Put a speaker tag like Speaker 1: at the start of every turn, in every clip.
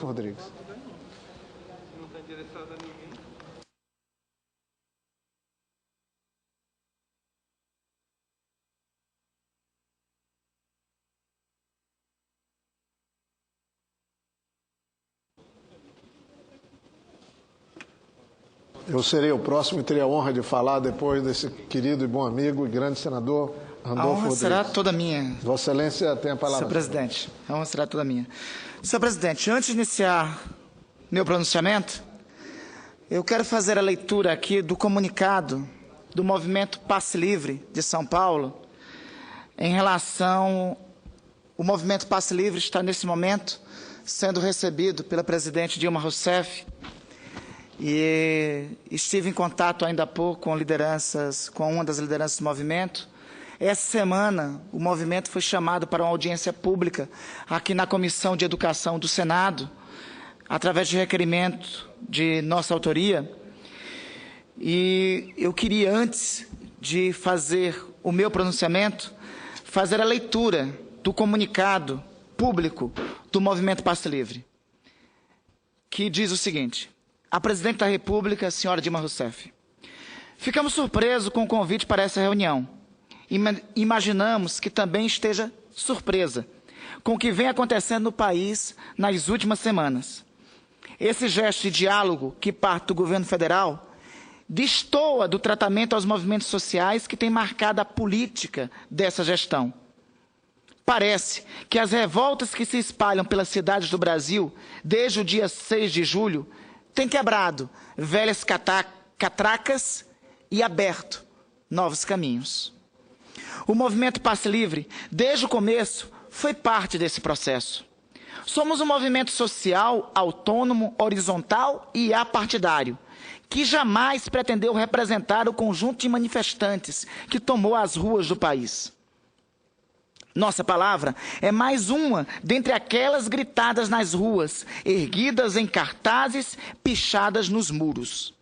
Speaker 1: Rodrigues.
Speaker 2: Não está endereçado a ninguém.
Speaker 1: Eu serei o próximo e terei a honra de falar depois desse querido e bom amigo e grande senador Randolfo Rodrigues.
Speaker 3: A honra será toda minha.
Speaker 1: Vossa Excelência tem a palavra.
Speaker 3: Senhor presidente, a honra será toda minha. Senhor presidente, antes de iniciar meu pronunciamento, eu quero fazer a leitura aqui do comunicado do Movimento Passe Livre de São Paulo, em relação... O Movimento Passe Livre está, nesse momento, sendo recebido pela presidente Dilma Rousseff, e estive em contato ainda há pouco com uma das lideranças do movimento. Essa semana, o movimento foi chamado para uma audiência pública aqui na Comissão de Educação do Senado, através de requerimento de nossa autoria. E eu queria, antes de fazer o meu pronunciamento, fazer a leitura do comunicado público do Movimento Passe Livre, que diz o seguinte: a Presidente da República, a senhora Dilma Rousseff. Ficamos surpresos com o convite para essa reunião. Imaginamos que também esteja surpresa com o que vem acontecendo no país nas últimas semanas. Esse gesto de diálogo que parte do governo federal destoa do tratamento aos movimentos sociais que tem marcado a política dessa gestão. Parece que as revoltas que se espalham pelas cidades do Brasil desde o dia 6 de julho tem quebrado velhas catracas e aberto novos caminhos. O Movimento Passe Livre, desde o começo, foi parte desse processo. Somos um movimento social, autônomo, horizontal e apartidário, que jamais pretendeu representar o conjunto de manifestantes que tomou as ruas do país. Nossa palavra é mais uma dentre aquelas gritadas nas ruas, erguidas em cartazes, pichadas nos muros.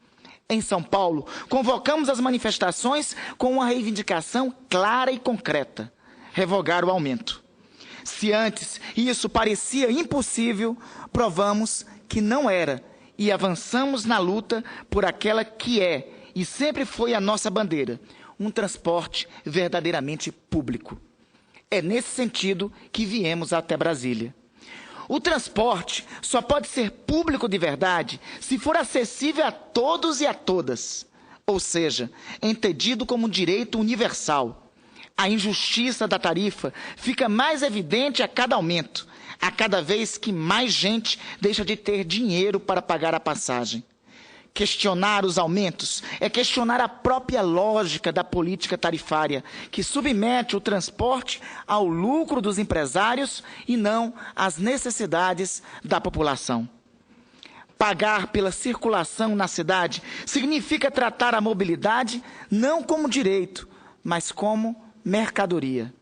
Speaker 3: Em São Paulo, convocamos as manifestações com uma reivindicação clara e concreta: revogar o aumento. Se antes isso parecia impossível, provamos que não era e avançamos na luta por aquela que é e sempre foi a nossa bandeira: um transporte verdadeiramente público. É nesse sentido que viemos até Brasília. O transporte só pode ser público de verdade se for acessível a todos e a todas, ou seja, entendido como um direito universal. A injustiça da tarifa fica mais evidente a cada aumento, a cada vez que mais gente deixa de ter dinheiro para pagar a passagem. Questionar os aumentos é questionar a própria lógica da política tarifária, que submete o transporte ao lucro dos empresários e não às necessidades da população. Pagar pela circulação na cidade significa tratar a mobilidade não como direito, mas como mercadoria.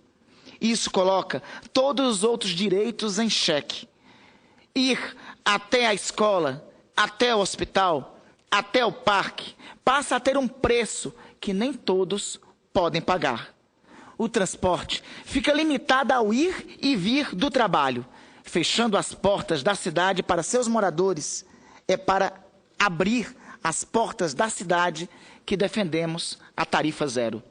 Speaker 3: Isso coloca todos os outros direitos em xeque. Ir até a escola, até o hospital, até o parque, passa a ter um preço que nem todos podem pagar. O transporte fica limitado ao ir e vir do trabalho, fechando as portas da cidade para seus moradores. É para abrir as portas da cidade que defendemos a tarifa zero.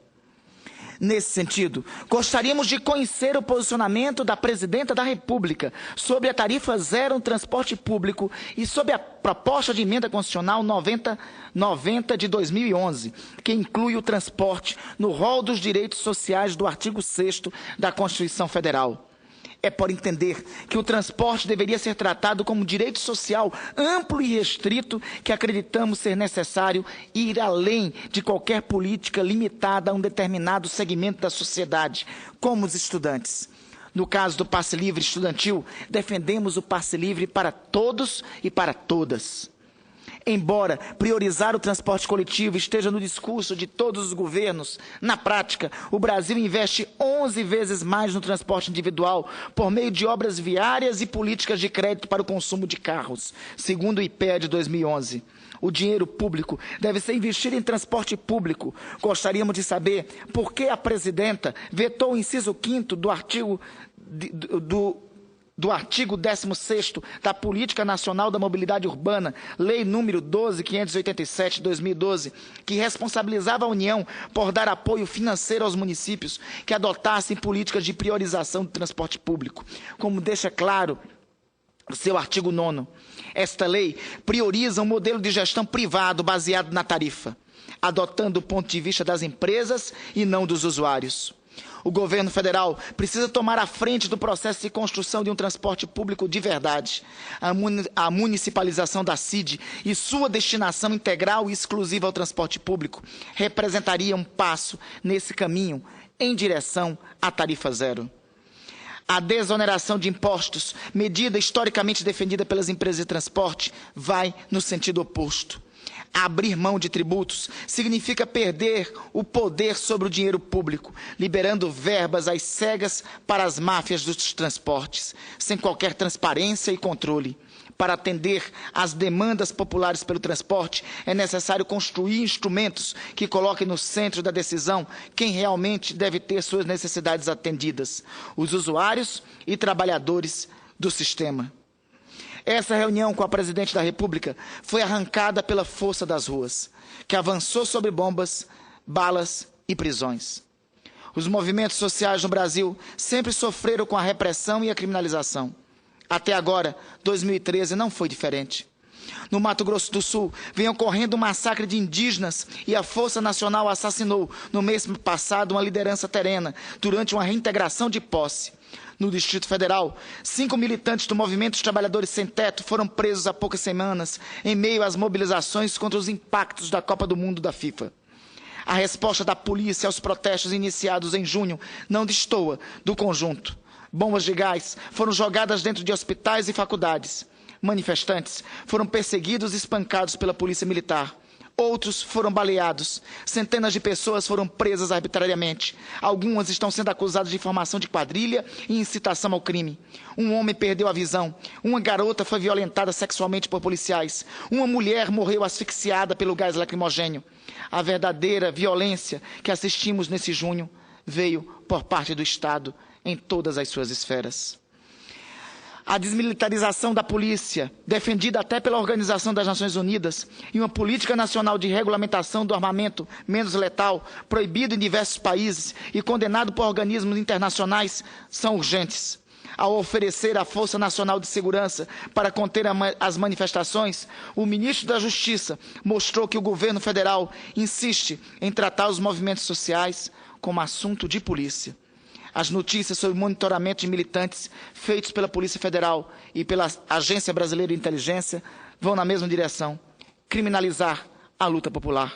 Speaker 3: Nesse sentido, gostaríamos de conhecer o posicionamento da Presidenta da República sobre a tarifa zero no transporte público e sobre a proposta de emenda constitucional 90 de 2011, que inclui o transporte no rol dos direitos sociais do artigo 6º da Constituição Federal. É por entender que o transporte deveria ser tratado como direito social amplo e restrito que acreditamos ser necessário ir além de qualquer política limitada a um determinado segmento da sociedade, como os estudantes. No caso do passe livre estudantil, defendemos o passe livre para todos e para todas. Embora priorizar o transporte coletivo esteja no discurso de todos os governos, na prática, o Brasil investe 11 vezes mais no transporte individual por meio de obras viárias e políticas de crédito para o consumo de carros, segundo o IPEA de 2011. O dinheiro público deve ser investido em transporte público. Gostaríamos de saber por que a presidenta vetou o inciso 5º do artigo do artigo 16º da Política Nacional da Mobilidade Urbana, Lei número 12.587, de 2012, que responsabilizava a União por dar apoio financeiro aos municípios que adotassem políticas de priorização do transporte público. Como deixa claro seu artigo 9º, esta lei prioriza um modelo de gestão privado baseado na tarifa, adotando o ponto de vista das empresas e não dos usuários. O governo federal precisa tomar a frente do processo de construção de um transporte público de verdade. A municipalização da CID e sua destinação integral e exclusiva ao transporte público representaria um passo nesse caminho em direção à tarifa zero. A desoneração de impostos, medida historicamente defendida pelas empresas de transporte, vai no sentido oposto. Abrir mão de tributos significa perder o poder sobre o dinheiro público, liberando verbas às cegas para as máfias dos transportes, sem qualquer transparência e controle. Para atender às demandas populares pelo transporte, é necessário construir instrumentos que coloquem no centro da decisão quem realmente deve ter suas necessidades atendidas: os usuários e trabalhadores do sistema. Essa reunião com a Presidente da República foi arrancada pela força das ruas, que avançou sobre bombas, balas e prisões. Os movimentos sociais no Brasil sempre sofreram com a repressão e a criminalização. Até agora, 2013 não foi diferente. No Mato Grosso do Sul, vem ocorrendo um massacre de indígenas e a Força Nacional assassinou, no mês passado, uma liderança terena, durante uma reintegração de posse. No Distrito Federal, 5 militantes do Movimento dos Trabalhadores Sem Teto foram presos há poucas semanas, em meio às mobilizações contra os impactos da Copa do Mundo da FIFA. A resposta da polícia aos protestos iniciados em junho não destoa do conjunto. Bombas de gás foram jogadas dentro de hospitais e faculdades. Manifestantes foram perseguidos e espancados pela polícia militar. Outros foram baleados. Centenas de pessoas foram presas arbitrariamente. Algumas estão sendo acusadas de formação de quadrilha e incitação ao crime. Um homem perdeu a visão. Uma garota foi violentada sexualmente por policiais. Uma mulher morreu asfixiada pelo gás lacrimogênio. A verdadeira violência que assistimos nesse junho veio por parte do Estado em todas as suas esferas. A desmilitarização da polícia, defendida até pela Organização das Nações Unidas, e uma política nacional de regulamentação do armamento menos letal, proibido em diversos países e condenado por organismos internacionais, são urgentes. Ao oferecer a Força Nacional de Segurança para conter as manifestações, o ministro da Justiça mostrou que o governo federal insiste em tratar os movimentos sociais como assunto de polícia. As notícias sobre o monitoramento de militantes feitos pela Polícia Federal e pela Agência Brasileira de Inteligência vão na mesma direção: criminalizar a luta popular.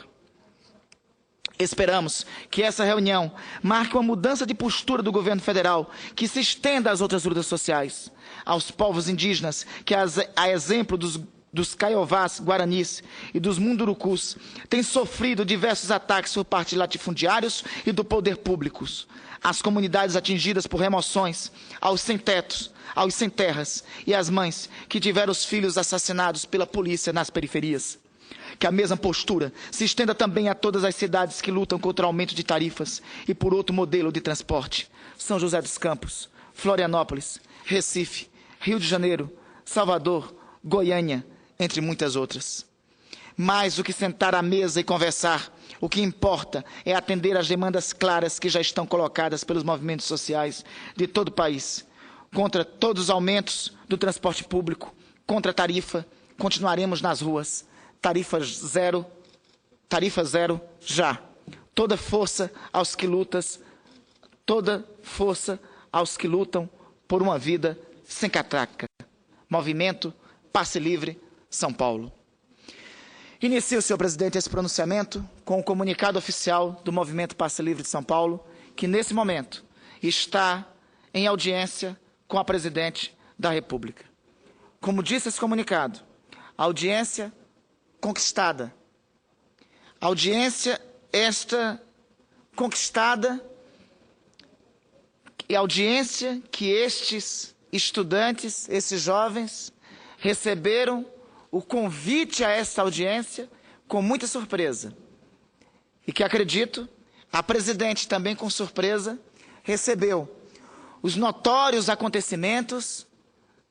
Speaker 3: Esperamos que essa reunião marque uma mudança de postura do governo federal que se estenda às outras lutas sociais, aos povos indígenas que, a exemplo dos Caiovás guaranis e dos mundurucus, têm sofrido diversos ataques por parte de latifundiários e do poder público. As comunidades atingidas por remoções, aos sem-tetos, aos sem-terras e as mães que tiveram os filhos assassinados pela polícia nas periferias. Que a mesma postura se estenda também a todas as cidades que lutam contra o aumento de tarifas e por outro modelo de transporte. São José dos Campos, Florianópolis, Recife, Rio de Janeiro, Salvador, Goiânia, entre muitas outras. Mais do que sentar à mesa e conversar, o que importa é atender às demandas claras que já estão colocadas pelos movimentos sociais de todo o país. Contra todos os aumentos do transporte público, contra a tarifa, continuaremos nas ruas. Tarifa zero já. Toda força aos que lutam por uma vida sem catraca. Movimento Passe Livre, São Paulo. Inicio, senhor presidente, esse pronunciamento com o comunicado oficial do Movimento Passe Livre de São Paulo, que nesse momento está em audiência com a Presidente da República. Como disse esse comunicado, a audiência conquistada, audiência esta conquistada e audiência que estes estudantes, esses jovens, receberam o convite a esta audiência com muita surpresa. E que, acredito, a Presidente também com surpresa recebeu os notórios acontecimentos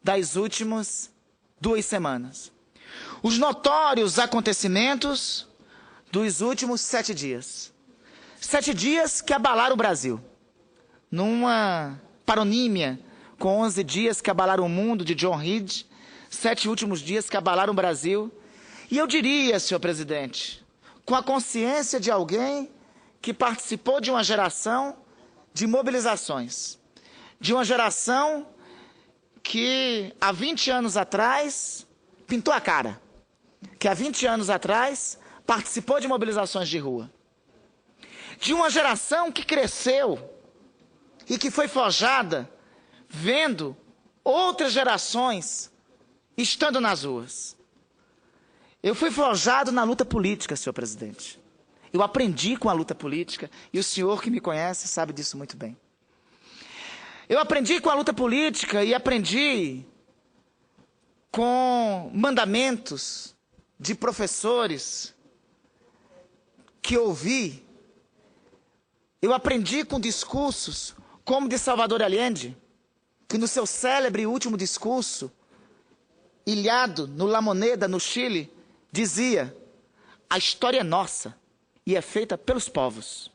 Speaker 3: das últimas 2 semanas. Os notórios acontecimentos dos últimos 7 dias. 7 dias que abalaram o Brasil. Numa paronímia com 11 dias que abalaram o mundo, de John Reed, 7 últimos dias que abalaram o Brasil. E eu diria, senhor presidente, com a consciência de alguém que participou de uma geração de mobilizações, de uma geração que há 20 anos atrás pintou a cara, que há 20 anos atrás participou de mobilizações de rua, de uma geração que cresceu e que foi forjada vendo outras gerações estando nas ruas. Eu fui forjado na luta política, senhor presidente. Eu aprendi com a luta política e o senhor que me conhece sabe disso muito bem. Eu aprendi com a luta política e aprendi com mandamentos de professores que ouvi. Eu aprendi com discursos como de Salvador Allende, que no seu célebre último discurso, ilhado no La Moneda, no Chile, dizia: a história é nossa e é feita pelos povos.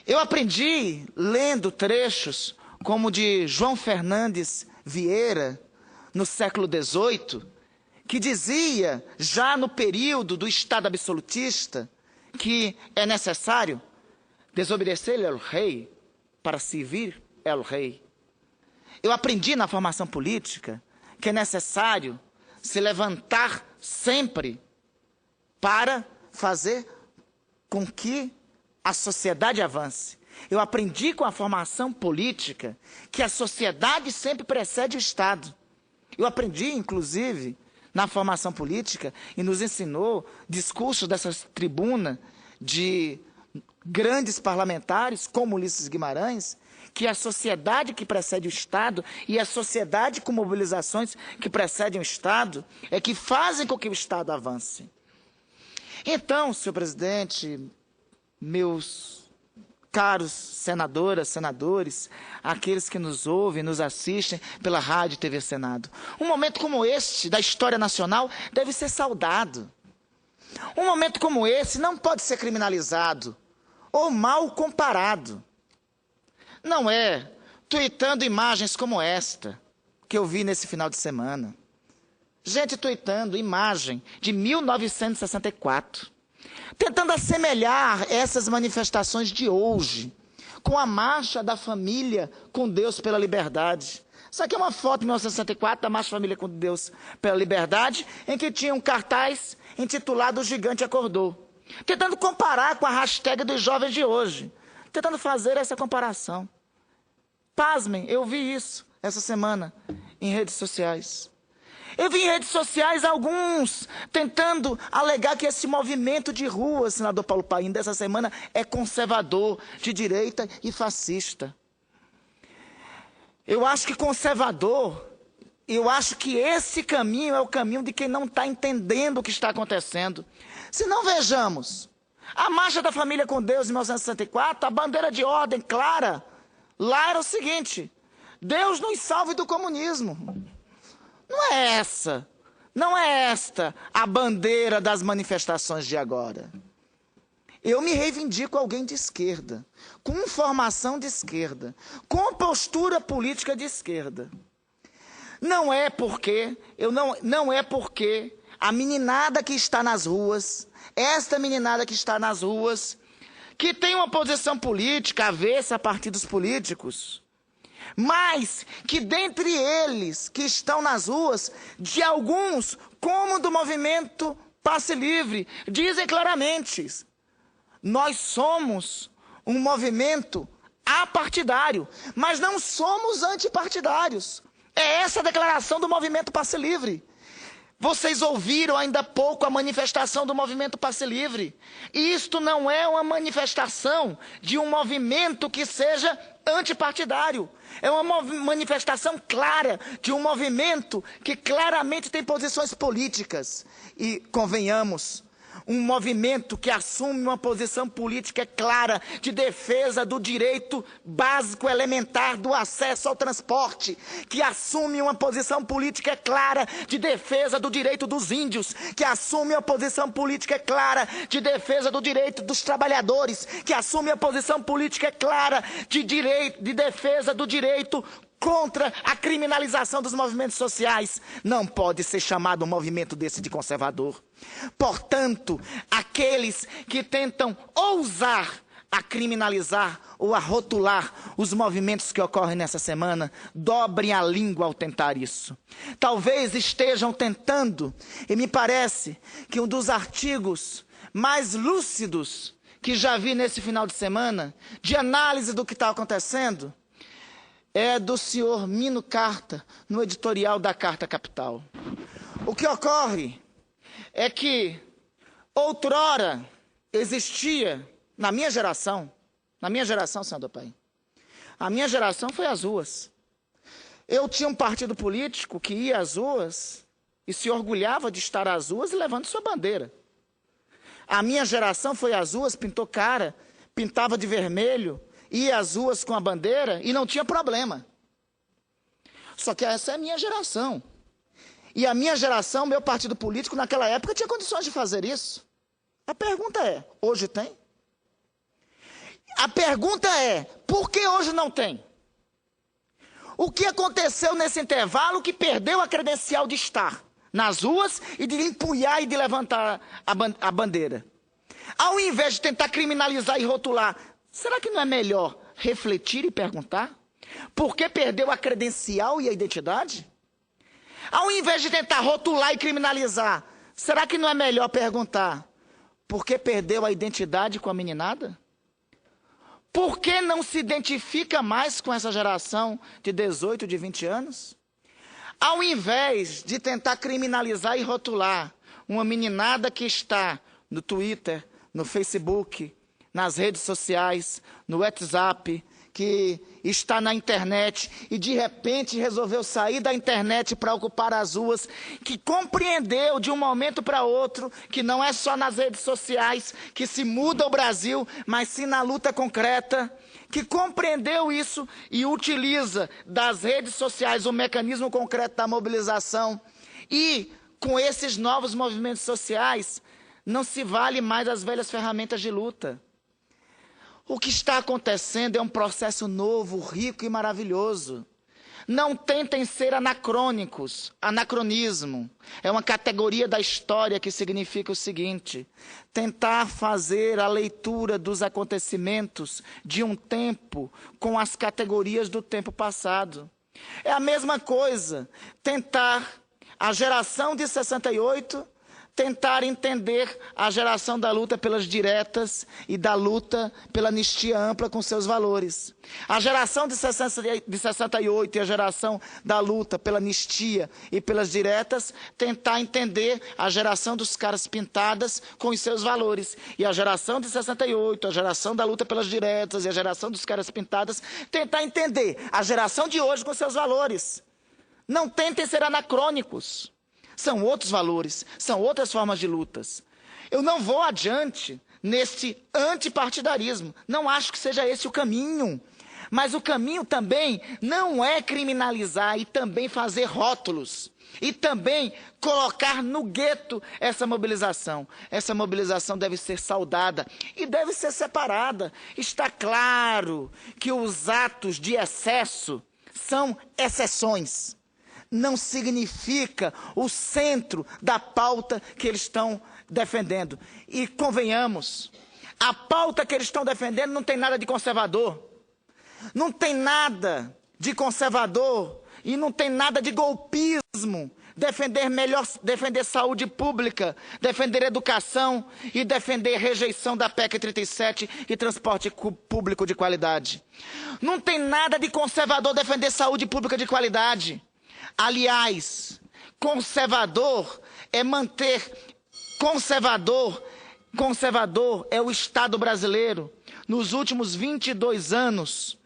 Speaker 3: Eu aprendi lendo trechos como de João Fernandes Vieira, no século XVIII, que dizia, já no período do Estado absolutista, que é necessário desobedecer ao rei para servir ao rei. Eu aprendi na formação política que é necessário se levantar sempre para fazer com que a sociedade avance. Eu aprendi com a formação política que a sociedade sempre precede o Estado. Eu aprendi, inclusive, na formação política, e nos ensinou discursos dessa tribuna de grandes parlamentares, como Ulisses Guimarães, que a sociedade que precede o Estado e a sociedade com mobilizações que precedem o Estado é que fazem com que o Estado avance. Então, senhor presidente, meus caros senadoras, senadores, aqueles que nos ouvem, nos assistem pela Rádio e TV Senado, um momento como este da história nacional deve ser saudado. Um momento como esse não pode ser criminalizado ou mal comparado. Não é tuitando imagens como esta que eu vi nesse final de semana. Gente tuitando imagem de 1964, tentando assemelhar essas manifestações de hoje com a marcha da família com Deus pela liberdade. Isso aqui é uma foto de 1964 da Marcha Família com Deus pela Liberdade, em que tinha um cartaz intitulado O Gigante Acordou. Tentando comparar com a hashtag dos jovens de hoje. Tentando fazer essa comparação. Pasmem, eu vi isso essa semana em redes sociais. Eu vi em redes sociais alguns tentando alegar que esse movimento de rua, senador Paulo Paim, dessa semana é conservador, de direita e fascista. Eu acho que conservador, eu acho que esse caminho é o caminho de quem não está entendendo o que está acontecendo. Se não vejamos, a Marcha da Família com Deus em 1964, a bandeira de ordem clara, lá era o seguinte: Deus nos salve do comunismo. Não é essa, não é esta a bandeira das manifestações de agora. Eu me reivindico alguém de esquerda, com formação de esquerda, com postura política de esquerda. Não é porque a meninada que está nas ruas, esta meninada que está nas ruas, que tem uma posição política avessa a partidos políticos, mas que dentre eles que estão nas ruas, de alguns, como do movimento Passe Livre, dizem claramente: nós somos um movimento apartidário, mas não somos antipartidários. É essa a declaração do movimento Passe Livre. Vocês ouviram ainda há pouco a manifestação do movimento Passe Livre. Isto não é uma manifestação de um movimento que seja antipartidário. É uma manifestação clara de um movimento que claramente tem posições políticas. E, convenhamos, um movimento que assume uma posição política clara de defesa do direito básico elementar do acesso ao transporte, que assume uma posição política clara de defesa do direito dos índios, que assume uma posição política clara de defesa do direito dos trabalhadores, que assume uma posição política clara de defesa do direito contra a criminalização dos movimentos sociais, não pode ser chamado um movimento desse de conservador. Portanto, aqueles que tentam ousar a criminalizar ou a rotular os movimentos que ocorrem nessa semana, dobrem a língua ao tentar isso. Talvez estejam tentando, e me parece que um dos artigos mais lúcidos que já vi nesse final de semana, de análise do que está acontecendo, é do senhor Mino Carta, no editorial da Carta Capital. O que ocorre é que outrora existia, na minha geração, senador Paim, a minha geração foi às ruas. Eu tinha um partido político que ia às ruas e se orgulhava de estar às ruas e levando sua bandeira. A minha geração foi às ruas, pintou cara, pintava de vermelho, ia às ruas com a bandeira e não tinha problema. Só que essa é a minha geração. E a minha geração, meu partido político, naquela época, tinha condições de fazer isso. A pergunta é, hoje tem? A pergunta é, por que hoje não tem? O que aconteceu nesse intervalo que perdeu a credencial de estar nas ruas e de empunhar e de levantar a bandeira? Ao invés de tentar criminalizar e rotular, será que não é melhor refletir e perguntar? Por que perdeu a credencial e a identidade? Ao invés de tentar rotular e criminalizar, será que não é melhor perguntar por que perdeu a identidade com a meninada? Por que não se identifica mais com essa geração de 18, de 20 anos? Ao invés de tentar criminalizar e rotular uma meninada que está no Twitter, no Facebook, nas redes sociais, no WhatsApp, que está na internet e de repente resolveu sair da internet para ocupar as ruas, que compreendeu de um momento para outro que não é só nas redes sociais que se muda o Brasil, mas sim na luta concreta, que compreendeu isso e utiliza das redes sociais o mecanismo concreto da mobilização. E com esses novos movimentos sociais não se vale mais as velhas ferramentas de luta. O que está acontecendo é um processo novo, rico e maravilhoso. Não tentem ser anacrônicos. Anacronismo é uma categoria da história que significa o seguinte: tentar fazer a leitura dos acontecimentos de um tempo com as categorias do tempo passado. É a mesma coisa, tentar a geração de 68... tentar entender a geração da luta pelas diretas e da luta pela anistia ampla com seus valores. A geração de 68 e a geração da luta pela anistia e pelas diretas, tentar entender a geração dos caras pintadas com os seus valores. E a geração de 68, a geração da luta pelas diretas e a geração dos caras pintadas, tentar entender a geração de hoje com seus valores. Não tentem ser anacrônicos. São outros valores, são outras formas de lutas. Eu não vou adiante nesse antipartidarismo. Não acho que seja esse o caminho. Mas o caminho também não é criminalizar e também fazer rótulos. E também colocar no gueto essa mobilização. Essa mobilização deve ser saudada e deve ser separada. Está claro que os atos de excesso são exceções. Não significa o centro da pauta que eles estão defendendo. E convenhamos, a pauta que eles estão defendendo não tem nada de conservador. Não tem nada de conservador e não tem nada de golpismo. Defender saúde pública, defender educação e defender rejeição da PEC 37 e transporte público de qualidade. Não tem nada de conservador defender saúde pública de qualidade. Aliás, conservador é manter... Conservador é o Estado brasileiro, nos últimos 22 anos,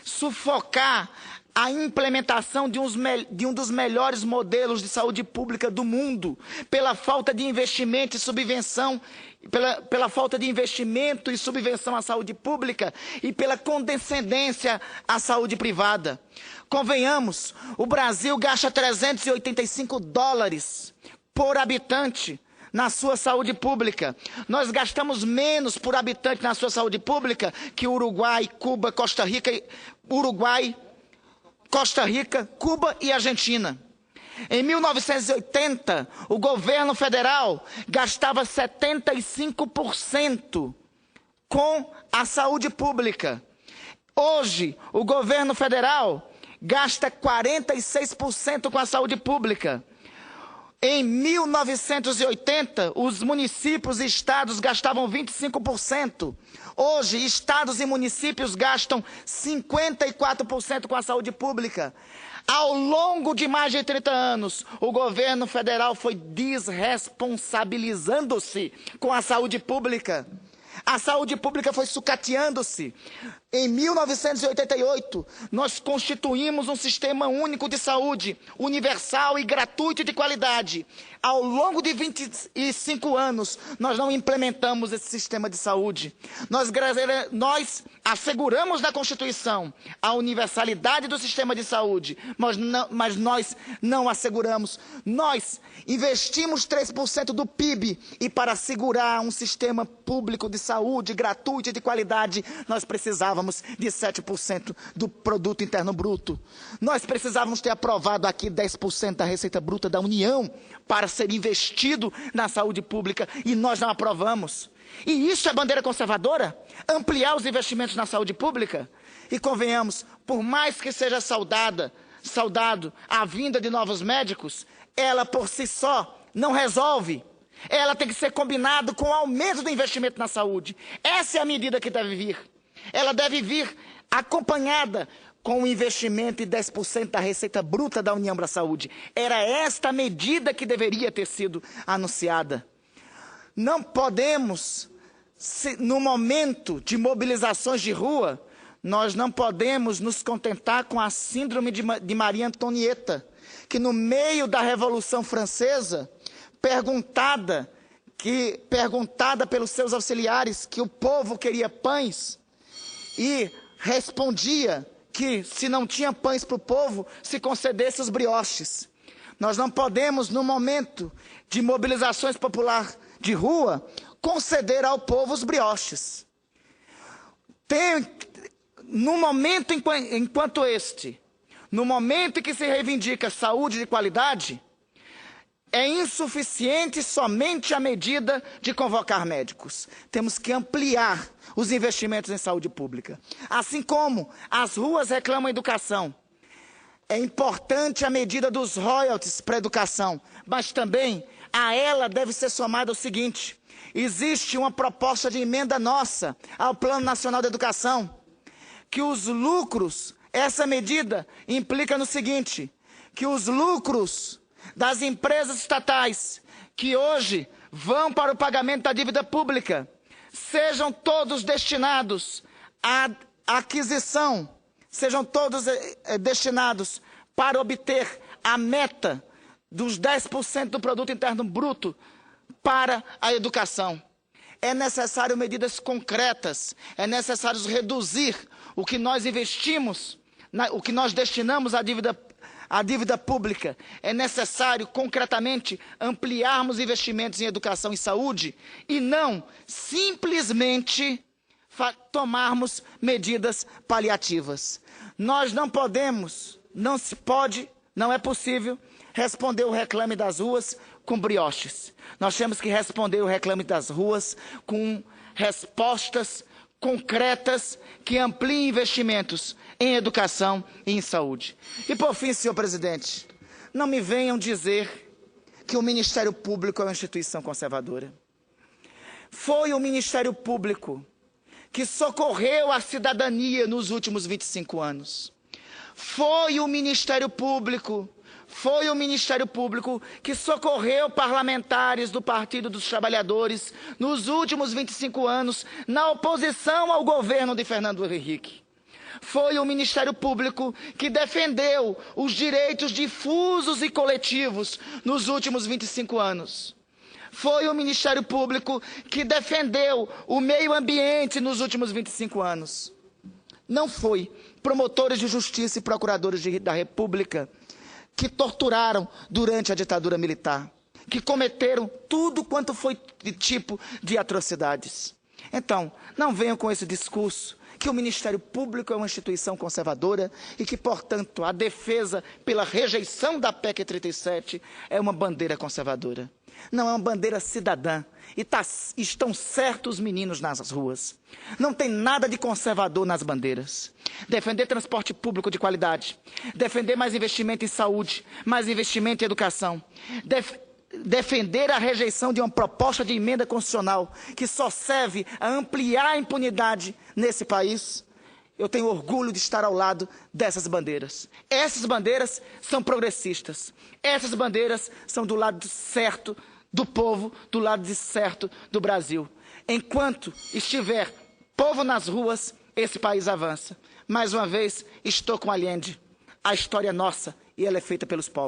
Speaker 3: sufocar a implementação de um dos melhores modelos de saúde pública do mundo, pela falta de investimento e subvenção, pela falta de investimento e subvenção à saúde pública e pela condescendência à saúde privada. Convenhamos, o Brasil gasta $385 por habitante na sua saúde pública. Nós gastamos menos por habitante na sua saúde pública que Uruguai, Cuba, Costa Rica, Cuba e Argentina. Em 1980, o governo federal gastava 75% com a saúde pública. Hoje, o governo federal gasta 46% com a saúde pública. Em 1980, os municípios e estados gastavam 25%. Hoje, estados e municípios gastam 54% com a saúde pública. Ao longo de mais de 30 anos, o governo federal foi desresponsabilizando-se com a saúde pública. A saúde pública foi sucateando-se. Em 1988, nós constituímos um sistema único de saúde, universal e gratuito e de qualidade. Ao longo de 25 anos, nós não implementamos esse sistema de saúde. Nós asseguramos na Constituição a universalidade do sistema de saúde, mas nós não asseguramos. Nós investimos 3% do PIB e para assegurar um sistema público de saúde gratuito e de qualidade, nós precisávamos de 7% do produto interno bruto. Nós precisávamos ter aprovado aqui 10% da receita bruta da União para ser investido na saúde pública e nós não aprovamos. E isso é bandeira conservadora? Ampliar os investimentos na saúde pública? E convenhamos, por mais que seja saudado a vinda de novos médicos, ela por si só não resolve. Ela tem que ser combinada com o aumento do investimento na saúde. Essa é a medida que deve vir. Ela deve vir acompanhada com o investimento de 10% da receita bruta da União para a Saúde. Era esta a medida que deveria ter sido anunciada. Não podemos, no momento de mobilizações de rua, nós não podemos nos contentar com a síndrome de Maria Antonieta, que no meio da Revolução Francesa, perguntada pelos seus auxiliares que o povo queria pães, e respondia que se não tinha pães para o povo, se concedesse os brioches. Nós não podemos, no momento de mobilizações populares de rua, conceder ao povo os brioches. No momento no momento em que se reivindica saúde de qualidade, é insuficiente somente a medida de convocar médicos. Temos que ampliar os investimentos em saúde pública. Assim como as ruas reclamam educação, é importante a medida dos royalties para a educação, mas também a ela deve ser somado o seguinte: existe uma proposta de emenda nossa ao Plano Nacional de Educação, que os lucros, essa medida implica no seguinte, que os lucros das empresas estatais que hoje vão para o pagamento da dívida pública sejam todos destinados à aquisição, sejam todos destinados para obter a meta dos 10% do produto interno bruto para a educação. É necessário medidas concretas, é necessário reduzir o que nós investimos, o que nós destinamos à dívida pública. É necessário, concretamente, ampliarmos investimentos em educação e saúde e não simplesmente tomarmos medidas paliativas. Nós não podemos, não é possível responder o reclame das ruas com brioches. Nós temos que responder o reclame das ruas com respostas concretas que ampliem investimentos em educação e em saúde. E por fim, senhor presidente, não me venham dizer que o Ministério Público é uma instituição conservadora. Foi o Ministério Público que socorreu a cidadania nos últimos 25 anos. Foi o Ministério Público que socorreu parlamentares do Partido dos Trabalhadores nos últimos 25 anos na oposição ao governo de Fernando Henrique. Foi o Ministério Público que defendeu os direitos difusos e coletivos nos últimos 25 anos. Foi o Ministério Público que defendeu o meio ambiente nos últimos 25 anos. Não foi promotores de justiça e procuradores da República que torturaram durante a ditadura militar, que cometeram tudo quanto foi de tipo de atrocidades. Então, não venham com esse discurso que o Ministério Público é uma instituição conservadora e que, portanto, a defesa pela rejeição da PEC 37 é uma bandeira conservadora. Não é uma bandeira cidadã. E estão certos os meninos nas ruas. Não tem nada de conservador nas bandeiras. Defender transporte público de qualidade. Defender mais investimento em saúde, mais investimento em educação. Defender a rejeição de uma proposta de emenda constitucional que só serve a ampliar a impunidade nesse país. Eu tenho orgulho de estar ao lado dessas bandeiras. Essas bandeiras são progressistas. Essas bandeiras são do lado certo do povo, do lado certo do Brasil. Enquanto estiver povo nas ruas, esse país avança. Mais uma vez, estou com Allende. A história é nossa e ela é feita pelos povos.